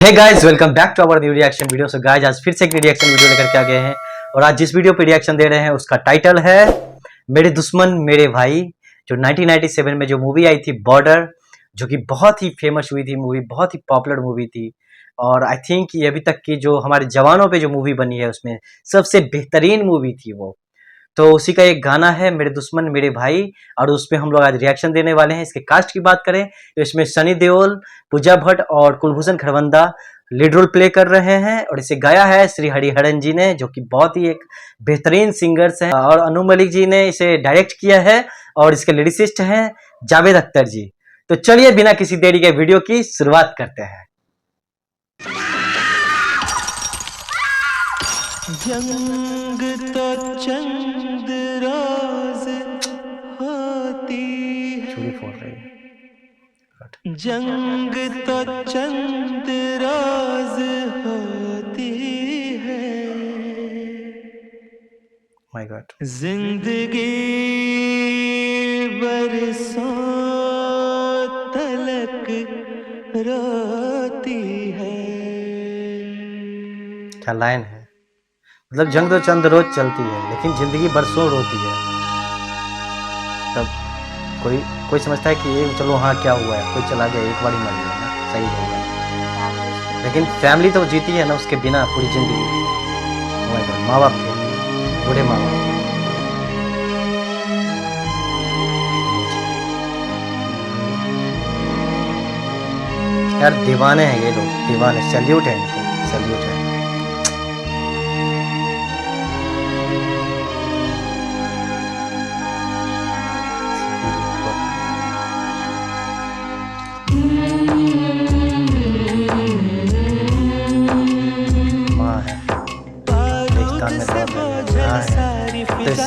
Hey guys, welcome back to our new reaction video. So guys, आज फिर से एक रिएक्शन वीडियो लेकर के आ गए हैं और आज जिस वीडियो पे रिएक्शन दे रहे हैं उसका टाइटल है मेरे दुश्मन मेरे भाई। जो 1997 में जो मूवी आई थी बॉर्डर, जो कि बहुत ही फेमस हुई थी मूवी, बहुत ही पॉपुलर मूवी थी और आई थिंक ये अभी तक की जो हमारे जवानों पे जो मूवी बनी है उसमें सबसे बेहतरीन मूवी थी वो। तो उसी का एक गाना है मेरे दुश्मन मेरे भाई और उसमें हम लोग आज रिएक्शन देने वाले हैं। इसके कास्ट की बात करें तो इसमें सनी देओल, पूजा भट्ट और Kulbhushan Kharbanda lead role play कर रहे हैं और इसे गाया है श्री हरिहरन जी ने, जो कि बहुत ही एक बेहतरीन सिंगर्स हैं। और अनु मलिक जी ने इसे डायरेक्ट किया है और इसके लिरिसिस्ट हैं जावेद अख्तर जी। तो चलिए बिना किसी देरी के वीडियो की शुरुआत करते हैं। जंग तो चंद रोज होती है, जंग तो चंद रोज होती है, माय गॉड जिंदगी बरसों तलक रोती है। क्या लाइन है, मतलब जंग तो चंद रोज चलती है लेकिन जिंदगी बरसों रोती है। तब कोई समझता है कि ये चलो हाँ क्या हुआ है, कोई चला गया एक बार ही मर गया ना, सही होगा, लेकिन फैमिली तो जीती है ना उसके बिना पूरी जिंदगी। माँ बाप थे, बूढ़े माँ बाप। यार दीवाने हैं ये लोग, दीवाने, सैल्यूट है इनको, सैल्यूट है।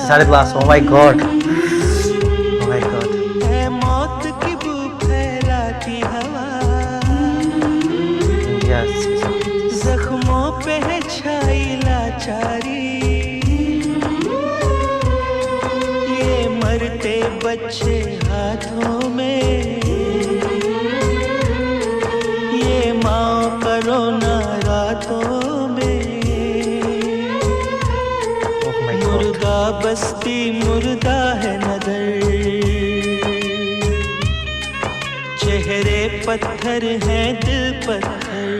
सारे glass, oh my god, oh my god, मौत की बू फैलाती हवा, जख्मों पे है छाई लाचारी, ये मरते बच्चे हाथों में, ये माँ का रोना रातों में, मुर्दा बस्ती मुर्दा है नजर, चेहरे पत्थर हैं दिल पत्थर,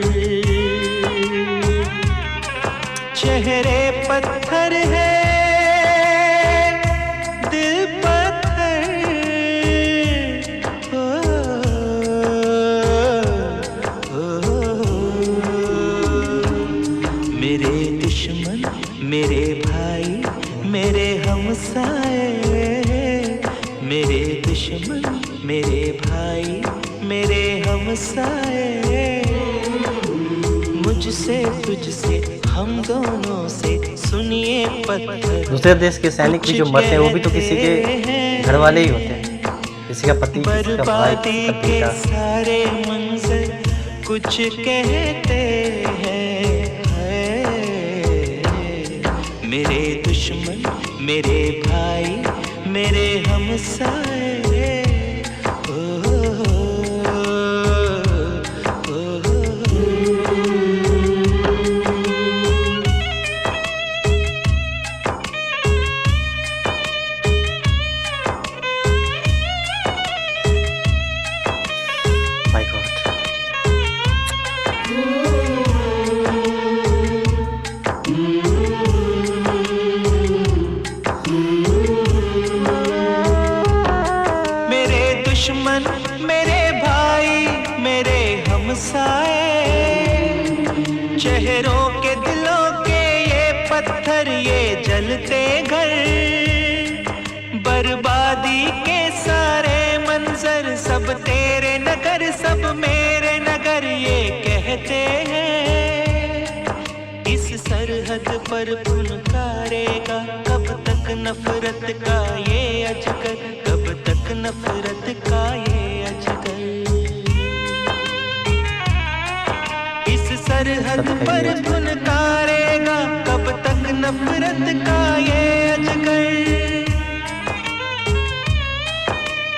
चेहरे पत्थर है दिल पत्थर, मेरे दुश्मन मेरे भाई मेरे हमसाए, मेरे दुश्मन मेरे भाई मेरे हमसाए, मुझसे तुझसे हम दोनों से सुनिए पत्थर। दूसरे देश के सैनिक भी जो मरते हैं वो भी तो किसी के घर वाले ही होते हैं, किसी का पति, किसी का भाई, किसी का बेटा। सारे मंजर कुछ कहते हैं, मेरे दुश्मन मेरे भाई मेरे हमसाए। दुश्मन मेरे भाई मेरे हमसाए, चेहरों के दिलों के ये पत्थर ये जलते घर, बर्बादी के सारे मंजर सब तेरे नगर सब मेरे नगर ये कहते हैं, इस सरहद पर फुनकारेगा कब तक नफरत का ये अजगर, कब तक नफरत का ये अजगर, इस सरहद पर फुनकारेगा कब तक नफरत का ये अजगर,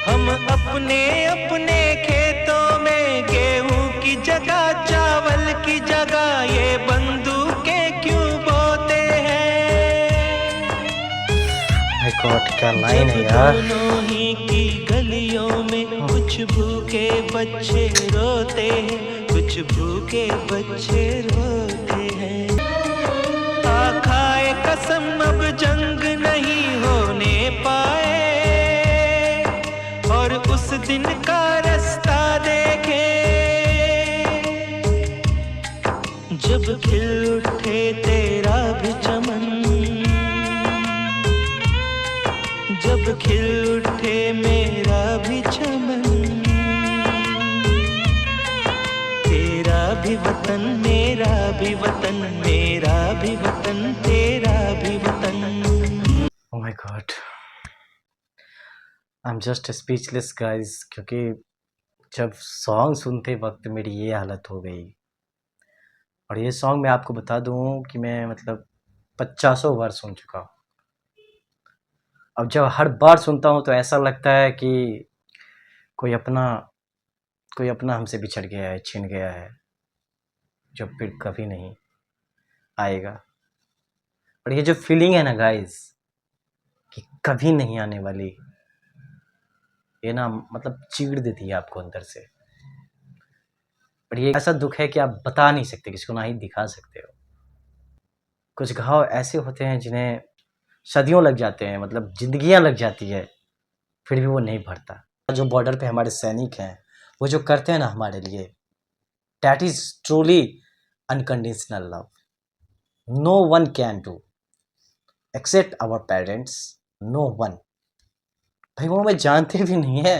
हम अपने अपने खेतों में गेहूं की जगह चावल की जगह ये बंदूकें क्यों बोते हैं। माय गॉड क्या लाइन है यार। दोनों ही की गलियों में कुछ भूखे बच्चे रोते हैं, कुछ भूखे बच्चे रोते हैं। खाए कसम अब जंग नहीं होने पाए, और उस दिन का रास्ता देखे जब खिल उठे तेरा भी चमन, जब खिल उठे मेरा भी चमन। तेरा भी वतन मेरा भी वतन, मेरा भी वतन तेरा भी वतन। Oh my God I am just speechless guys, क्योंकि जब सॉन्ग सुनते वक्त मेरी ये हालत हो गई। और ये सॉन्ग मैं आपको बता दूं कि मैं मतलब 50 बार सुन चुका हूँ। अब जब हर बार सुनता हूँ तो ऐसा लगता है कि कोई अपना हमसे बिछड़ गया है, छिन गया है, जो फिर कभी नहीं आएगा। और ये जो फीलिंग है ना गाइस कि कभी नहीं आने वाली, ये ना मतलब चीड़ देती है आपको अंदर से। और ये ऐसा दुख है कि आप बता नहीं सकते किसी को, ना ही दिखा सकते हो। कुछ घाव ऐसे होते हैं जिन्हें सदियों लग जाते हैं, मतलब जिंदगियां लग जाती है, फिर भी वो नहीं भरता। जो बॉर्डर पे हमारे सैनिक हैं, वो जो करते हैं ना हमारे लिए, that is truly unconditional love. No one can do except our parents, no one. भाई वो हमें जानते भी नहीं है।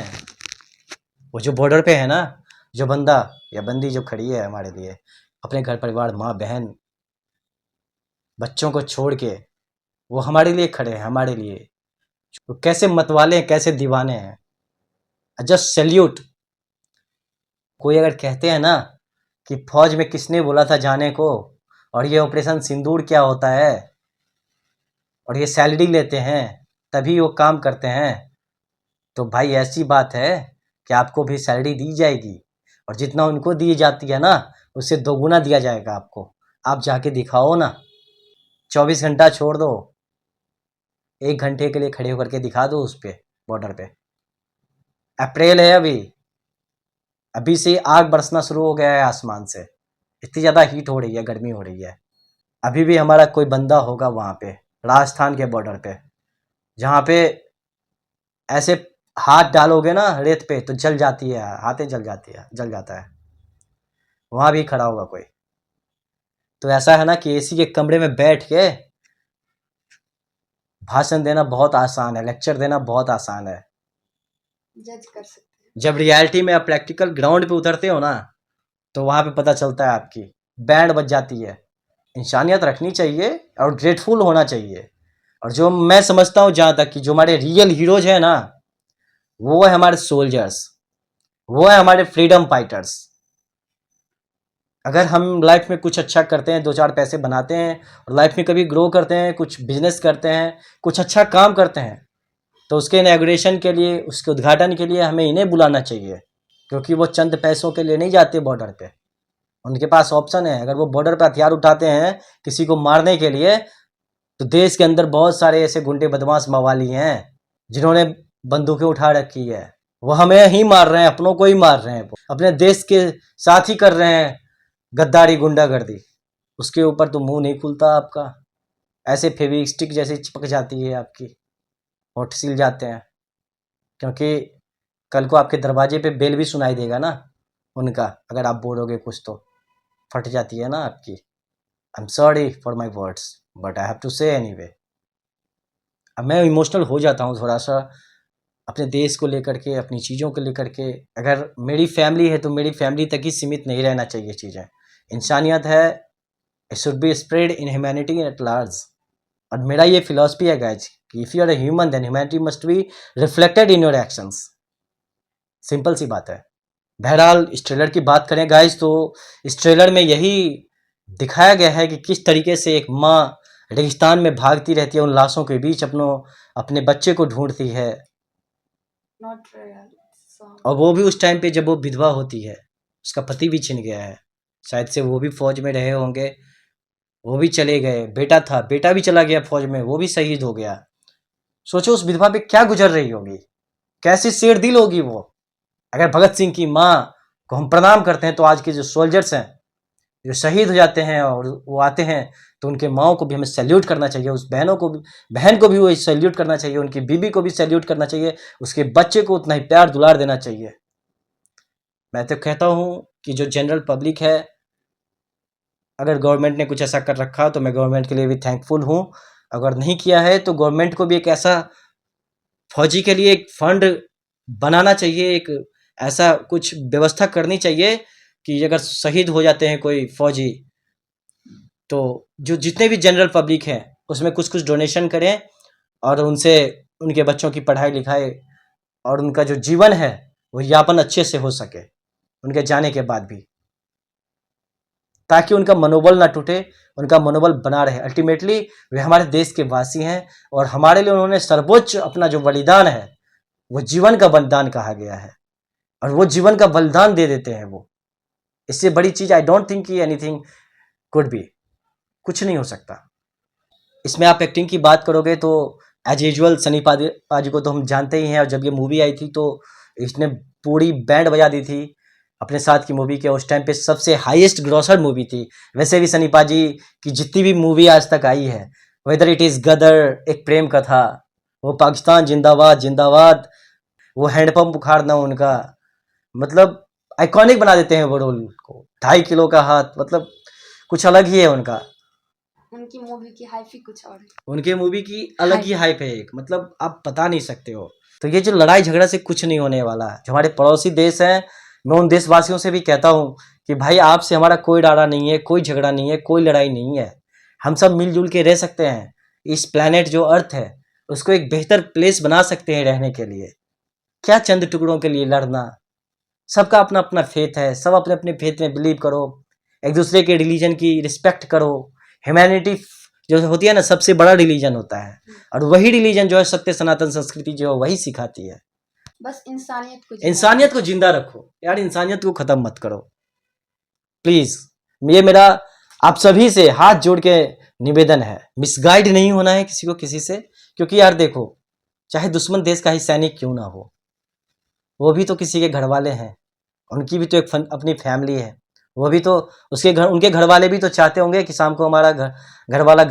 वो जो बॉर्डर पे है ना, जो बंदा या बंदी जो खड़ी है हमारे लिए, अपने घर परिवार, माँ बहन बच्चों को छोड़ के वो हमारे लिए खड़े हैं, हमारे लिए। वो कैसे मतवाले हैं, कैसे दीवाने हैं, जस्ट सैल्यूट। कोई अगर कहते हैं ना कि फौज में किसने बोला था जाने को, और ये ऑपरेशन सिंदूर क्या होता है, और ये सैलरी लेते हैं तभी वो काम करते हैं, तो भाई ऐसी बात है कि आपको भी सैलरी दी जाएगी, और जितना उनको दी जाती है ना उससे दोगुना दिया जाएगा आपको। आप जाके दिखाओ ना, 24 घंटा छोड़ दो, 1 घंटे के लिए खड़े होकर के दिखा दो उस पे बॉर्डर पे। अप्रैल है अभी से आग बरसना शुरू हो गया है आसमान से, इतनी ज़्यादा हीट हो रही है, गर्मी हो रही है। अभी भी हमारा कोई बंदा होगा वहाँ पे राजस्थान के बॉर्डर पे, जहाँ पे ऐसे हाथ डालोगे ना रेत पे तो जल जाती है, हाथें जल जाता है। वहाँ भी खड़ा होगा कोई। तो ऐसा है ना कि एसी के कमरे में बैठ के भाषण देना बहुत आसान है, लेक्चर देना बहुत आसान है, जज कर सकते हैं। जब रियलिटी में आप प्रैक्टिकल ग्राउंड पे उतरते हो ना तो वहाँ पे पता चलता है, आपकी बैंड बज जाती है। इंसानियत रखनी चाहिए और ग्रेटफुल होना चाहिए। और जो मैं समझता हूँ जहाँ तक कि जो हमारे रियल हीरोज हैं ना, वो है हमारे सोल्जर्स, वो है हमारे फ्रीडम फाइटर्स। अगर हम लाइफ में कुछ अच्छा करते हैं, 2-4 पैसे बनाते हैं और लाइफ में कभी ग्रो करते हैं, कुछ बिजनेस करते हैं, कुछ अच्छा काम करते हैं, तो उसके इनॉग्रेशन के लिए, उसके उद्घाटन के लिए हमें इन्हें बुलाना चाहिए, क्योंकि वो चंद पैसों के लिए नहीं जाते बॉर्डर पे। उनके पास ऑप्शन है। अगर वो बॉर्डर पे हथियार उठाते हैं किसी को मारने के लिए, तो देश के अंदर बहुत सारे ऐसे गुंडे बदमाश मवाली हैं जिन्होंने बंदूकें उठा रखी है, वो हमें ही मार रहे हैं, अपनों को ही मार रहे हैं, अपने देश के साथ ही कर रहे हैं गद्दारी, गुंडागर्दी। उसके ऊपर तो मुंह नहीं खुलता आपका, ऐसे फेविस्टिक जैसे चिपक जाती है आपकी, होठ सिल जाते हैं। क्योंकि कल को आपके दरवाजे पे बेल भी सुनाई देगा ना उनका, अगर आप बोलोगे कुछ तो फट जाती है ना आपकी। I am sorry for my words but I have to say anyway. अब मैं इमोशनल हो जाता हूँ थोड़ा सा अपने देश को लेकर के, अपनी चीज़ों को लेकर के। अगर मेरी फैमिली है तो मेरी फैमिली तक ही सीमित नहीं रहना चाहिए चीज़ें। इंसानियत है, it should be spread in humanity at large. और मेरा ये फिलॉसफी है गाइज कि if you are a human then humanity must be reflected in your actions. Simple सी बात है। बहरहाल इस ट्रेलर की बात करें गाइज, तो इस ट्रेलर में यही दिखाया गया है कि किस तरीके से एक माँ रेगिस्तान में भागती रहती है, उन लाशों के बीच अपने बच्चे को ढूंढती है, Not real song. और वो भी उस टाइम पे जब वो विधवा होती है, उसका पति भी छिन गया है, शायद से वो भी फौज में रहे होंगे, वो भी चले गए। बेटा था, बेटा भी चला गया फौज में, वो भी शहीद हो गया। सोचो उस विधवा पे क्या गुजर रही होगी, कैसी शेर दिल होगी वो। अगर भगत सिंह की माँ को हम प्रणाम करते हैं तो आज के जो सोल्जर्स हैं जो शहीद हो जाते हैं और वो आते हैं तो उनके माओं को भी हमें सैल्यूट करना चाहिए, उस बहन को भी वो सैल्यूट करना चाहिए, उनकी बीबी को भी सैल्यूट करना चाहिए, उसके बच्चे को उतना ही प्यार दुलार देना चाहिए। मैं तो कहता हूँ कि जो जनरल पब्लिक है, अगर गवर्नमेंट ने कुछ ऐसा कर रखा तो मैं गवर्नमेंट के लिए भी थैंकफुल हूँ। अगर नहीं किया है तो गवर्नमेंट को भी एक ऐसा फौजी के लिए एक फंड बनाना चाहिए, एक ऐसा कुछ व्यवस्था करनी चाहिए कि अगर शहीद हो जाते हैं कोई फौजी तो जो जितने भी जनरल पब्लिक हैं उसमें कुछ कुछ डोनेशन करें और उनसे उनके बच्चों की पढ़ाई लिखाई और उनका जो जीवन है वो यापन अच्छे से हो सके उनके जाने के बाद भी, ताकि उनका मनोबल ना टूटे, उनका मनोबल बना रहे। अल्टीमेटली वे हमारे देश के वासी हैं और हमारे लिए उन्होंने सर्वोच्च अपना जो बलिदान है वो जीवन का बलिदान कहा गया है और वो जीवन का बलिदान दे देते हैं वो। इससे बड़ी चीज़ आई डोंट थिंक कि एनीथिंग कुड बी, कुछ नहीं हो सकता। इसमें आप एक्टिंग की बात करोगे तो एज यूजुअल सनी पाजी को तो हम जानते ही हैं, और जब ये मूवी आई थी तो इसने पूरी बैंड बजा दी थी अपने साथ की मूवी के। उस टाइम पे सबसे हाईएस्ट ग्रॉसर मूवी थी। वैसे भी सनी पाजी की जितनी भी मूवी आज तक आई है, वेदर इट इज़ गदर, एक प्रेम कथा, वो पाकिस्तान जिंदाबाद जिंदाबाद, वो हैंडपम्प उखाड़ना, उनका मतलब आइकॉनिक बना देते हैं वो रोल को। 2.5 किलो का हाथ, मतलब कुछ अलग ही है उनका। उनकी मूवी की हाइप ही कुछ और है। उनके मूवी की अलग ही हाइप है एक, मतलब आप बता नहीं सकते हो। तो ये जो लड़ाई झगड़ा से कुछ नहीं होने वाला। जो हमारे पड़ोसी देश हैं, मैं उन देशवासियों से भी कहता हूँ कि भाई आपसे हमारा कोई डारा नहीं है, कोई झगड़ा नहीं है, कोई लड़ाई नहीं है। हम सब मिलजुल के रह सकते हैं। इस प्लेनेट जो अर्थ है उसको एक बेहतर प्लेस बना सकते हैं रहने के लिए। क्या चंद टुकड़ों के लिए लड़ना। सबका अपना अपना फेथ है, सब अपने अपने फेथ में बिलीव करो, एक दूसरे के रिलीजन की रिस्पेक्ट करो। ह्यूमैनिटी जो होती है ना, सबसे बड़ा रिलीजन होता है, और वही रिलीजन जो है सत्य सनातन संस्कृति जो है वही सिखाती है। बस इंसानियत को जिंदा रखो यार, इंसानियत को खत्म मत करो प्लीज। ये मेरा आप सभी से हाथ जोड़ के निवेदन है। मिसगाइड नहीं होना है किसी को किसी से, क्योंकि यार देखो, चाहे दुश्मन देश का ही सैनिक क्यों ना हो, वो भी तो किसी के घर वाले हैं, उनकी भी तो एक अपनी फैमिली है। वो भी तो उनके घर वाले भी तो चाहते होंगे कि शाम को हमारा घर वाला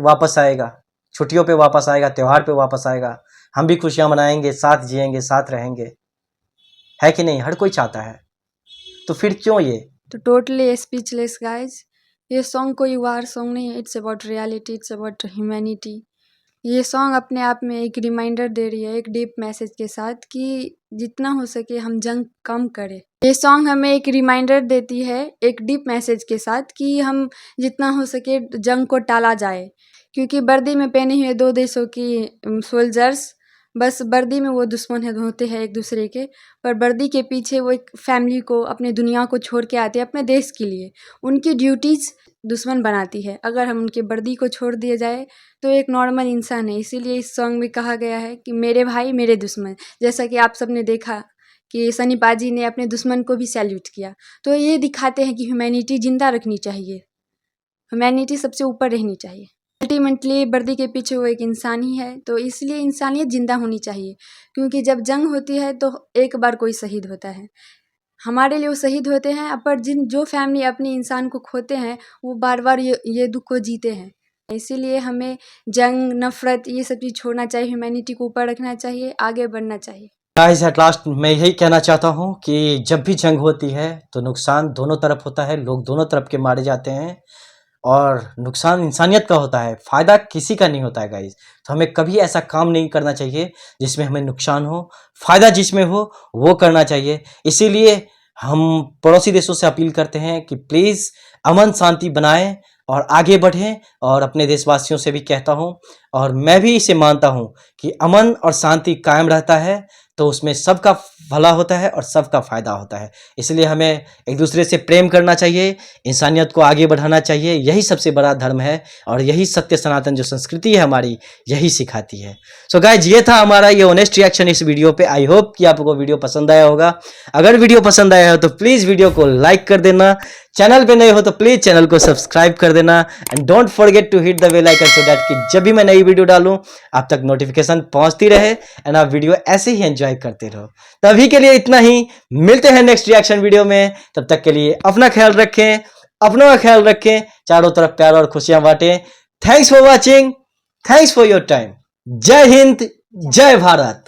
वापस आएगा, छुट्टियों पे वापस आएगा, त्योहार पे वापस आएगा, हम भी खुशियां मनाएंगे, साथ जिएंगे, साथ रहेंगे, है कि नहीं? हर कोई चाहता है। तो फिर क्यों ये? तो टोटली स्पीचलेस गाइज। ये सॉन्ग कोई वार सॉन्ग नहीं है, it's about reality, it's about humanity. ये सॉन्ग अपने आप में एक रिमाइंडर दे रही है, एक डीप मैसेज के साथ, कि जितना हो सके हम जंग कम करें। ये सॉन्ग हमें एक रिमाइंडर देती है एक डीप मैसेज के साथ कि हम जितना हो सके जंग को टाला जाए, क्योंकि वर्दी में पहने हुए 2 देशों की सोल्जर्स, बस वर्दी में वो दुश्मन होते हैं एक दूसरे के, पर वर्दी के पीछे वो एक फैमिली को, अपने दुनिया को छोड़ के आते हैं अपने देश के लिए। उनकी ड्यूटीज़ दुश्मन बनाती है। अगर हम उनके वर्दी को छोड़ दिया जाए तो एक नॉर्मल इंसान है। इसीलिए इस सॉन्ग में कहा गया है कि मेरे भाई मेरे दुश्मन। जैसा कि आप सबने देखा कि सनी पाजी ने अपने दुश्मन को भी सैल्यूट किया। तो ये दिखाते हैं कि ह्यूमैनिटी जिंदा रखनी चाहिए, ह्यूमैनिटी सबसे ऊपर रहनी चाहिए। अल्टीमेटली वर्दी के पीछे वो एक इंसान ही है, तो इसलिए इंसानियत जिंदा होनी चाहिए। क्योंकि जब जंग होती है तो एक बार कोई शहीद होता है, हमारे लिए वो शहीद होते हैं, पर जो फैमिली अपने इंसान को खोते हैं वो बार बार ये दुख को जीते हैं। इसीलिए हमें जंग, नफरत, ये सब चीज़ छोड़ना चाहिए, ह्यूमैनिटी को ऊपर रखना चाहिए, आगे बढ़ना चाहिए। गाइस एट लास्ट मैं यही कहना चाहता हूँ कि जब भी जंग होती है तो नुकसान दोनों तरफ होता है, लोग दोनों तरफ के मारे जाते हैं, और नुकसान इंसानियत का होता है, फ़ायदा किसी का नहीं होता है गाइस। तो हमें कभी ऐसा काम नहीं करना चाहिए जिसमें हमें नुकसान हो, फ़ायदा जिसमें हो वो करना चाहिए। इसीलिए हम पड़ोसी देशों से अपील करते हैं कि प्लीज़ अमन शांति बनाएं और आगे बढ़ें, और अपने देशवासियों से भी कहता हूं, और मैं भी इसे मानता हूं कि अमन और शांति कायम रहता है तो उसमें सबका भला होता है और सबका फायदा होता है। इसलिए हमें एक दूसरे से प्रेम करना चाहिए, इंसानियत को आगे बढ़ाना चाहिए, यही सबसे बड़ा धर्म है और यही सत्य सनातन जो संस्कृति है हमारी यही सिखाती है। सो गाइज, ये था हमारा ये ऑनेस्ट रिएक्शन इस वीडियो पे। आई होप कि आपको वीडियो पसंद आया होगा। अगर वीडियो पसंद आया हो तो प्लीज वीडियो को लाइक कर देना, चैनल पे नए हो तो प्लीज चैनल को सब्सक्राइब कर देना and don't forget to hit the bell icon so that कि जब भी मैं नई वीडियो डालूं आप तक नोटिफिकेशन पहुंचती रहे एंड आप वीडियो ऐसे ही एंजॉय करते रहो। तो अभी के लिए इतना ही, मिलते हैं नेक्स्ट रिएक्शन वीडियो में। तब तक के लिए अपना ख्याल रखें, अपनों का ख्याल रखें, चारों तरफ प्यार और खुशियां बांटें। Thanks for watching, thanks for your time. जय हिंद, जय भारत।